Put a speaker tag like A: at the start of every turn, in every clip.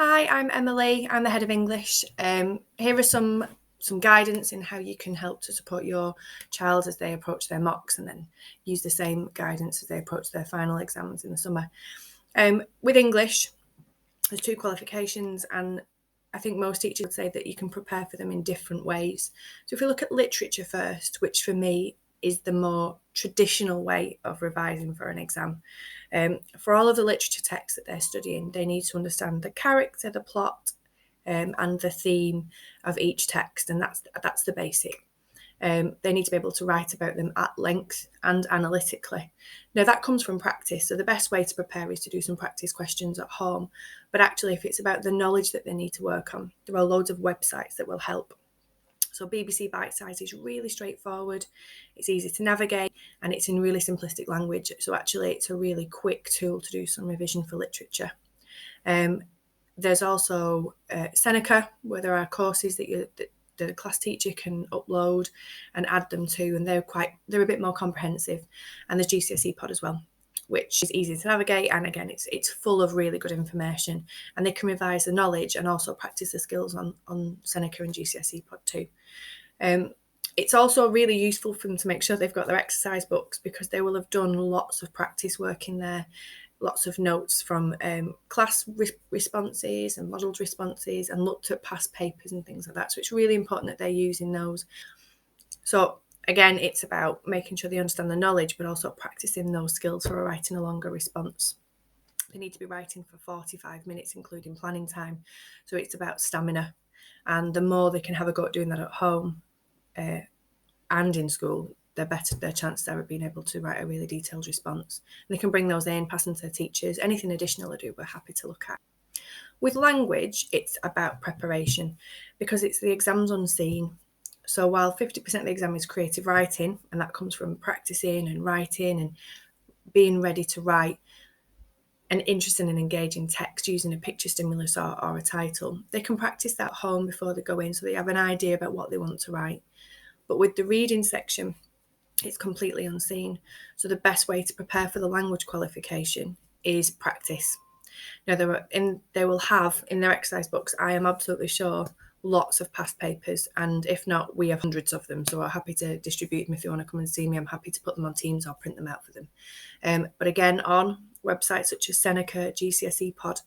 A: Hi, I'm Emily. I'm the head of English. Here are some guidance in how you can help to support your child as they approach their mocks, and then use the same guidance as they approach their final exams in the summer. With English, there's two qualifications, and I think most teachers would say that you can prepare for them in different ways. So if we look at literature first, which for me is the more traditional way of revising for an exam. For all of the literature texts that they're studying, they need to understand the character, the plot, and the theme of each text, and that's the basic. They need to be able to write about them at length and analytically. Now, that comes from practice, so the best way to prepare is to do some practice questions at home. But actually, if it's about the knowledge that they need to work on, there are loads of websites that will help. So BBC Bitesize is really straightforward, it's easy to navigate, and it's in really simplistic language. So actually, it's a really quick tool to do some revision for literature. There's also Seneca, where there are courses that the class teacher can upload and add them to, and they're a bit more comprehensive. And there's GCSE Pod as well, which is easy to navigate, and again, it's full of really good information, and they can revise the knowledge and also practice the skills on Seneca and GCSE Pod too. It's also really useful for them to make sure they've got their exercise books, because they will have done lots of practice work in there, lots of notes from class responses and modelled responses, and looked at past papers and things like that. So it's really important that they're using those. So again, it's about making sure they understand the knowledge, but also practicing those skills for writing a longer response. They need to be writing for 45 minutes, including planning time. So it's about stamina. And the more they can have a go at doing that at home and in school, the better their chances are of being able to write a really detailed response. And they can bring those in, pass them to their teachers. Anything additional they do, we're happy to look at. With language, it's about preparation, because it's the exams unseen. So while 50% of the exam is creative writing, and that comes from practicing and writing and being ready to write an interesting and engaging text using a picture stimulus or a title, they can practice that at home before they go in, so they have an idea about what they want to write. But with the reading section, it's completely unseen. So the best way to prepare for the language qualification is practice. Now, they will have in their exercise books, I am absolutely sure, lots of past papers, and if not, we have hundreds of them. So I'm happy to distribute them if you want to come and see me. I'm happy to put them on Teams or print them out for them. But again, on websites such as Seneca, GCSE Pod,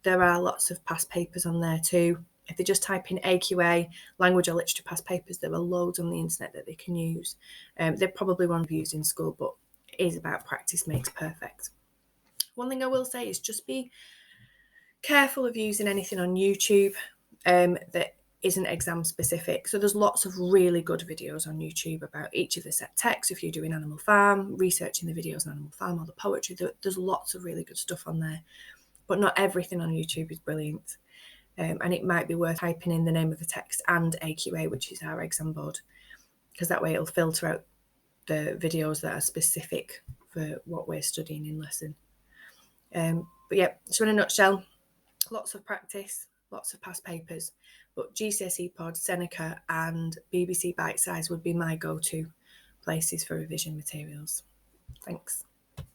A: there are lots of past papers on there too. If they just type in AQA, language or literature past papers, there are loads on the internet that they can use. They probably won't be used in school, but it is about practice makes perfect. One thing I will say is just be careful of using anything on YouTube that isn't exam specific. So there's lots of really good videos on YouTube about each of the set texts. If you're doing Animal Farm, researching the videos on Animal Farm or the poetry, there's lots of really good stuff on there. But not everything on YouTube is brilliant. And it might be worth typing in the name of the text and AQA, which is our exam board, because that way it'll filter out the videos that are specific for what we're studying in lesson. But yeah, so in a nutshell, lots of practice, lots of past papers, but GCSE Pod, Seneca and BBC Bitesize would be my go-to places for revision materials. Thanks.